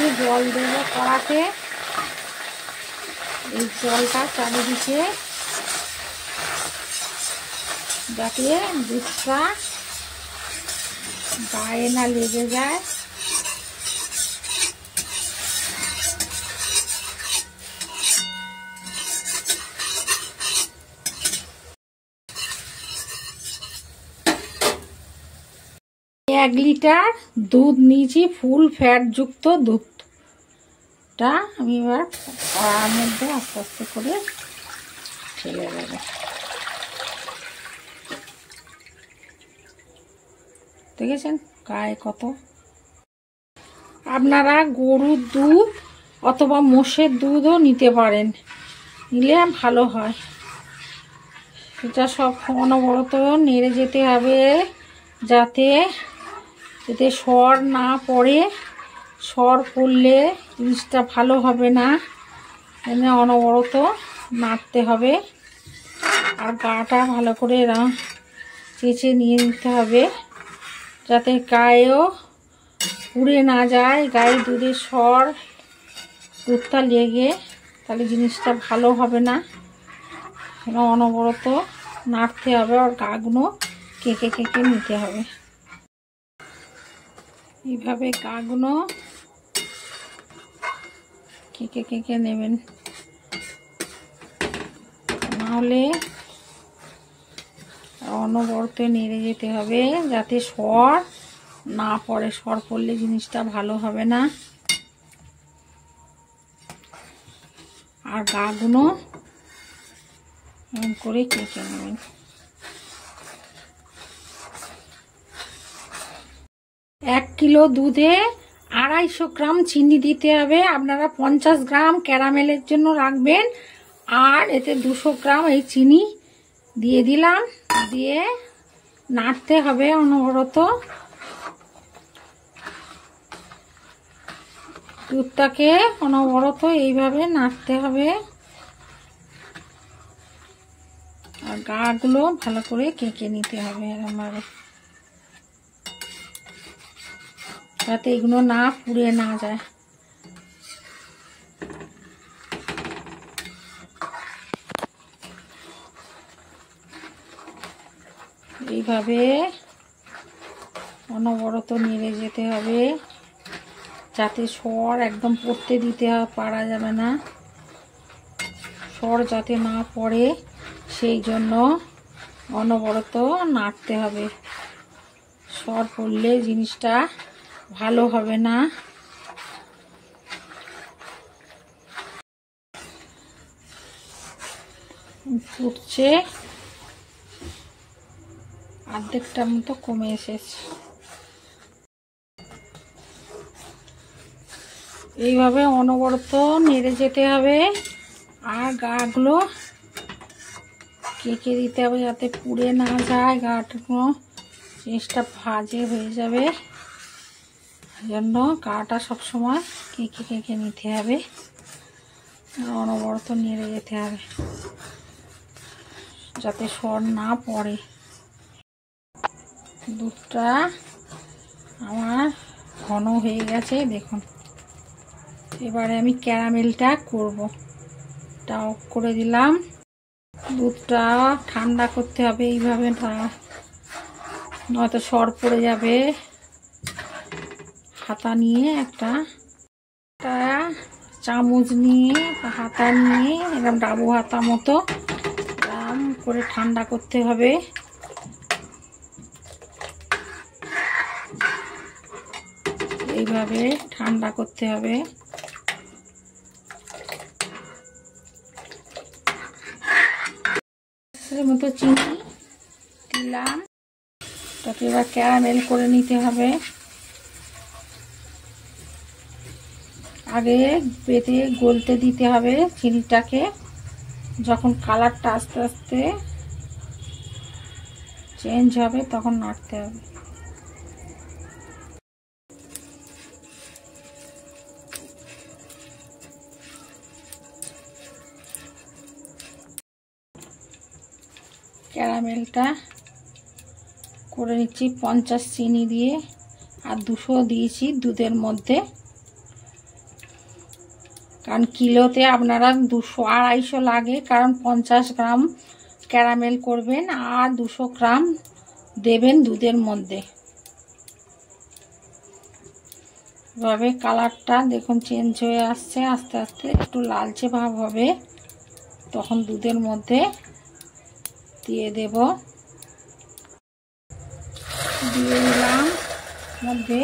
একটু জল দেবো কড়াতে। এই জলটা চারিদিকে যাতে দুধটা গায়ে না লেগে যায়। এক লিটার দুধ নিয়েছি, ফুল ফ্যাট যুক্ত দুধটা আমি এবার কড়ার মধ্যে আস্তে আস্তে করে ঢেলে দেবো। দেখেছেন গায়ে কত। আপনারা গরুর দুধ অথবা মোষের দুধও নিতে পারেন, নিলে ভালো হয়। এটা সব অনবরত নেড়ে যেতে হবে যাতে এতে সর না পড়ে। সর পড়লে জিনিসটা ভালো হবে না, এনে অনবরত নাড়তে হবে। আর গাটা ভালো করে চেঁচে নিয়ে নিতে হবে যাতে গায়েও পুড়ে না যায়। গায়ে দুধের সর দুধটা লেগে তাহলে জিনিসটা ভালো হবে না। অনবরত নাড়তে হবে আর গাগুলো কেকে কেকে নিতে হবে। এইভাবে গাগুলো কেকে কেকে নেবেন, নাহলে অনবরত নেড়ে যেতে হবে যাতে সর না পড়ে। সর পড়লে জিনিসটা ভালো হবে না। আর গাগুলো এমন করে কেকে নেবেন। 1 কিলো দুধে 250 গ্রাম চিনি দিতে হবে। আপনারা 50 গ্রাম ক্যারামেলের জন্য রাখবেন। আর এতে 200 গ্রাম এই চিনি দিয়ে দিলাম, দিয়ে নাড়তে হবে অনবরত। দুধটাকে অনবরত এইভাবে নাড়তে হবে আর গাগুলো ভালো করে কেকে নিতে হবে এরকমভাবে, যাতে এগুলো না পুড়ে না যায়। এইভাবে অনবরত নেড়ে যেতে হবে যাতে সর একদম পড়তে দিতে পারা যাবে না। সর যাতে না পড়ে সেই জন্য অনবরত নাড়তে হবে। সর পড়লে জিনিসটা ভালো হবে না। ফুটছে, অর্ধেকটার মতো কমে এসেছে। এইভাবে অনবরত নেড়ে যেতে হবে আর গাগুলো কেকে দিতে হবে যাতে পুড়ে না যায়। গাগুলো জিনিসটা ভাজে হয়ে যাবে, জন্য গাটা সবসময় কেকে কেকে নিতে হবে, অনবরত নেড়ে যেতে হবে যাতে সর না পড়ে। দুধটা আমার ঘন হয়ে গেছে দেখুন। এবারে আমি ক্যারামেলটা করব। এটা অফ করে দিলাম। দুধটা ঠান্ডা করতে হবে এইভাবে, নয়তো সর পড়ে যাবে। হাতা নিয়ে একটা চামচ নিয়ে হাতা নিয়ে এরকম ডাবু হাতা মতো এরকম করে ঠান্ডা করতে হবে। এইভাবে ঠান্ডা করতে হবে। মতো চিনি দিলাম, তাতে এবার ক্যারামেল করে নিতে হবে। আগে বেটে গলতে দিতে হবে চিনিটাকে, যখন কালারটা আস্তে আস্তে চেঞ্জ হবে তখন নাড়তে হবে। ক্যারামেলটা করে নিচ্ছি 50 চিনি দিয়ে, আর 200 দিয়েছি দুধের মধ্যে। কারণ কিলোতে আপনারা 200-250 লাগে, কারণ 50 গ্রাম ক্যারামেল করবেন আর 200 গ্রাম দেবেন দুধের মধ্যে। এভাবে কালারটা দেখুন চেঞ্জ হয়ে আসছে, আস্তে আস্তে একটু লালচে ভাব হবে, তখন দুধের মধ্যে দিয়ে দেব। দিয়ে দিলাম মধ্যে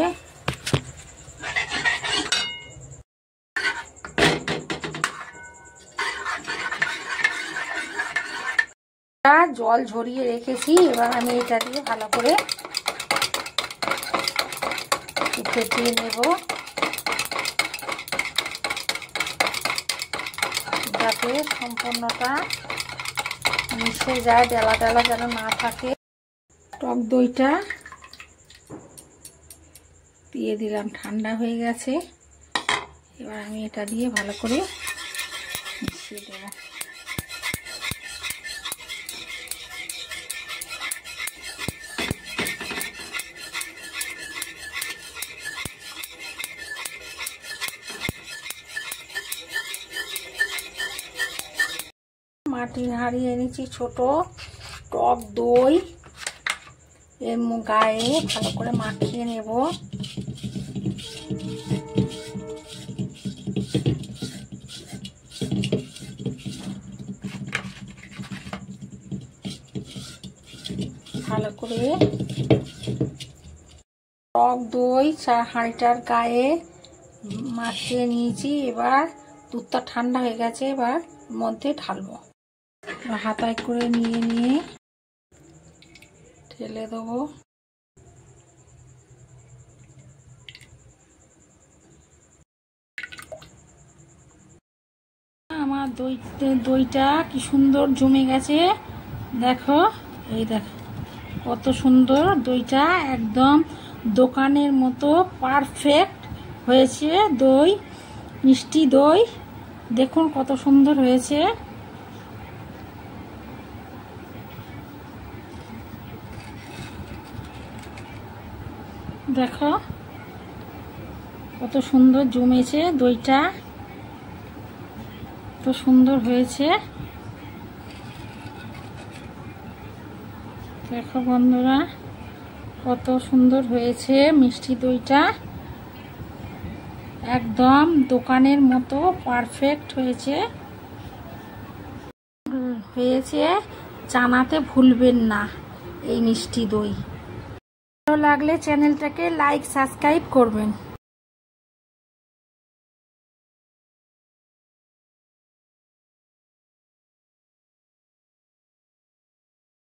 জল ঝরিয়ে রেখেছি। এবার আমি এটা দিয়ে ভালো করে ফেটিয়ে নেব, যাতে সম্পূর্ণটা মিশে যায়, ডেলা ডেলা যেন না থাকে। টক দইটা দিয়ে দিলাম, ঠান্ডা হয়ে গেছে। এবার আমি এটা দিয়ে ভালো করে মিশিয়ে দেব। মাটির হাঁড়ি এনেছি ছোট, টক দই এর গায়ে ভালো করে মাখিয়ে নেব। ভালো করে টক দই হাঁড়িটার গায়ে মাখিয়ে নিয়েছি। এবার দুধটা ঠান্ডা হয়ে গেছে, এবার মধ্যে ঢালবো। হাতায় করে নিয়ে ঢেলে দেবো। আমার দইটা কি সুন্দর জমে গেছে, দেখো, এই দেখো কত সুন্দর দইটা, একদম দোকানের মতো পারফেক্ট হয়েছে দই, মিষ্টি দই। দেখুন কত সুন্দর হয়েছে। দেখো কত সুন্দর জমেছে দইটা, কত সুন্দর হয়েছে। দেখো বন্ধুরা কত সুন্দর হয়েছে মিষ্টি দইটা, একদম দোকানের মতো পারফেক্ট হয়েছে। জানাতে ভুলবেন না এই মিষ্টি দই। ভালো লাগলে চ্যানেলটাকে লাইক সাবস্ক্রাইব করবেন।